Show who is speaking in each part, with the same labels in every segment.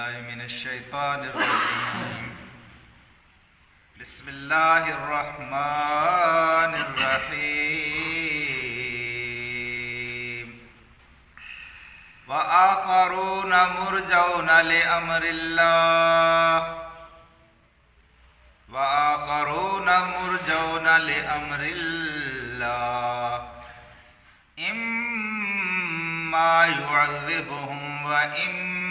Speaker 1: بالله من الشيطان الرجيم بسم الله الرحمن الرحيم وآخرون مرجون لأمر الله وآخرون مرجون لأمر الله إما يعذبهم وإما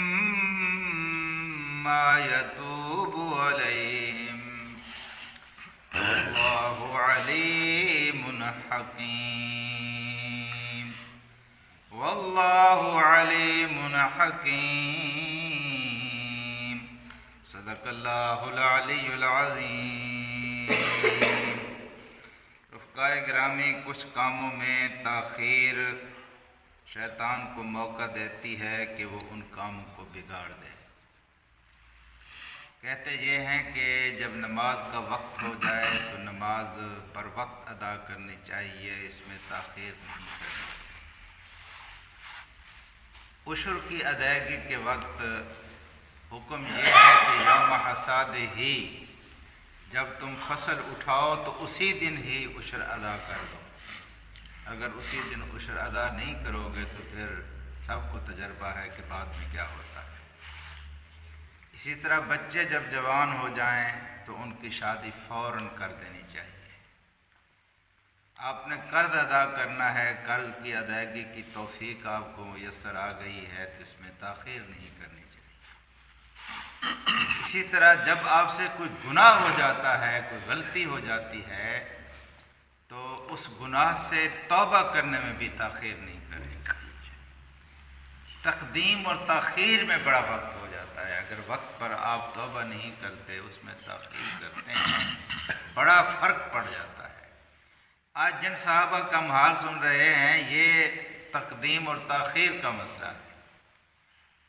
Speaker 1: يتوب عليهم والله عليم حكيم والله عليم حكيم صدق الله العلی العظیم۔ رفقائے گرامی، کچھ کاموں میں تاخیر شیطان کو موقع دیتی ہے کہ وہ ان کاموں کو بگاڑ دے۔ کہتے یہ ہیں کہ جب نماز کا وقت ہو جائے تو نماز پر وقت ادا کرنی چاہیے، اس میں تاخیر نہیں کرنی۔ عشر کی ادائیگی کے وقت حکم یہ ہے کہ یوم حصاد ہی جب تم فصل اٹھاؤ تو اسی دن ہی عشر ادا کر دو۔ اگر اسی دن عشر ادا نہیں کرو گے تو پھر سب کو تجربہ ہے کہ بعد میں کیا ہوتا ہے۔ اسی طرح بچے جب جوان ہو جائیں تو ان کی شادی فوراً کر دینی چاہیے۔ آپ نے قرض ادا کرنا ہے، قرض کی ادائیگی کی توفیق آپ کو میسر آ گئی ہے تو اس میں تاخیر نہیں کرنی چاہیے۔ اسی طرح جب آپ سے کوئی گناہ ہو جاتا ہے، کوئی غلطی ہو جاتی ہے تو اس گناہ سے توبہ کرنے میں بھی تاخیر نہیں کریں۔ تقدیم اور تاخیر میں بڑا وقت ہو جاتا ہے۔ اگر وقت پر آپ توبہ نہیں کرتے، اس میں تاخیر کرتے ہیں، بڑا فرق پڑ جاتا ہے۔ آج جن صحابہ کا ہم حال سن رہے ہیں یہ تقدیم اور تاخیر کا مسئلہ ہے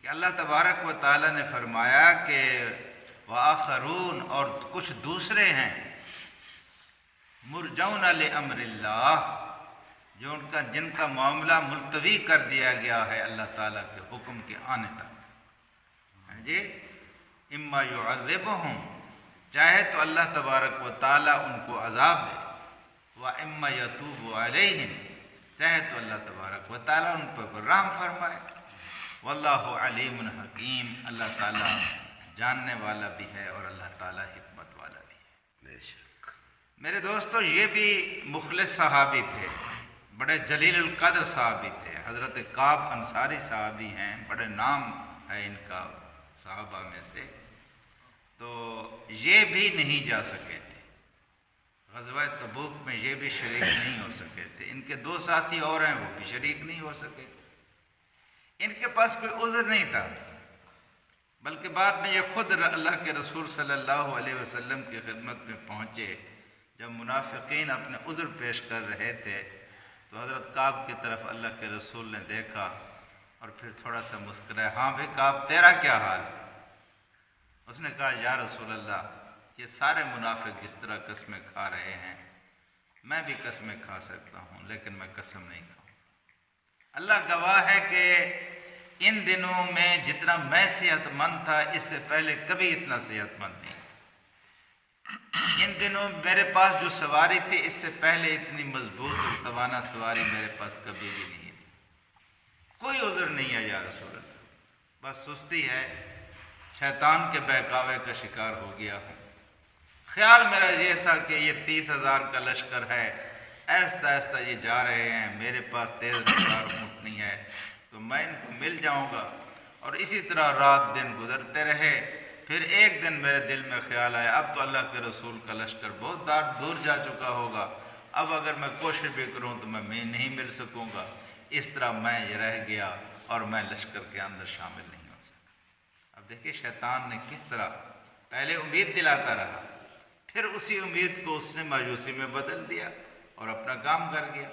Speaker 1: کہ اللہ تبارک و تعالیٰ نے فرمایا کہ وآخرون، اور کچھ دوسرے ہیں مرجون لامر اللہ، جو جن کا معاملہ ملتوی کر دیا گیا ہے اللہ تعالیٰ کے حکم کے آنے تک۔ جی اما یعذبہم، چاہے تو اللہ تبارک و تعالیٰ ان کو عذاب دے، واما یتوب علیہم، چاہے تو اللہ تبارک و تعالیٰ ان پر رحم فرمائے۔ واللہ علیم حکیم، اللہ تعالیٰ جاننے والا بھی ہے اور اللہ تعالیٰ حکمت والا بھی ہے۔ میرے دوستو، یہ بھی مخلص صحابی تھے، بڑے جلیل القدر صحابی تھے۔ حضرت کعب انصاری صحابی ہیں، بڑے نام ہے ان کا صحابہ میں سے۔ تو یہ بھی نہیں جا سکے تھے غزوہ تبوک میں، یہ بھی شریک نہیں ہو سکے تھے۔ ان کے دو ساتھی اور ہیں، وہ بھی شریک نہیں ہو سکے تھے۔ ان کے پاس کوئی عذر نہیں تھا، بلکہ بعد میں یہ خود اللہ کے رسول صلی اللہ علیہ وسلم کی خدمت میں پہنچے۔ جب منافقین اپنے عذر پیش کر رہے تھے تو حضرت کعب کی طرف اللہ کے رسول نے دیکھا اور پھر تھوڑا سا مسکرائے، ہاں بھائی کعب تیرا کیا حال؟ اس نے کہا یا رسول اللہ، یہ سارے منافق جس طرح قسمیں کھا رہے ہیں میں بھی قسمیں کھا سکتا ہوں، لیکن میں قسم نہیں کھاؤں۔ اللہ گواہ ہے کہ ان دنوں میں جتنا میں صحت مند تھا اس سے پہلے کبھی اتنا صحت مند نہیں تھا۔ ان دنوں میرے پاس جو سواری تھی اس سے پہلے اتنی مضبوط اور توانا سواری میرے پاس کبھی بھی نہیں تھی۔ کوئی عذر نہیں ہے یا رسول اللہ، بس سستی ہے، شیطان کے بہکاوے کا شکار ہو گیا ہوں۔ خیال میرا یہ تھا کہ یہ 30,000 کا لشکر ہے، آہستہ آہستہ یہ جا رہے ہیں، میرے پاس تیز رفتار اونٹنی ہے تو میں ان کو مل جاؤں گا، اور اسی طرح رات دن گزرتے رہے۔ پھر ایک دن میرے دل میں خیال آیا اب تو اللہ کے رسول کا لشکر بہت دور جا چکا ہوگا، اب اگر میں کوشش بھی کروں تو میں نہیں مل سکوں گا۔ اس طرح میں یہ رہ گیا اور میں لشکر کے اندر شامل نہیں ہو سکا۔ اب دیکھیے شیطان نے کس طرح پہلے امید دلاتا رہا، پھر اسی امید کو اس نے مایوسی میں بدل دیا اور اپنا کام کر گیا۔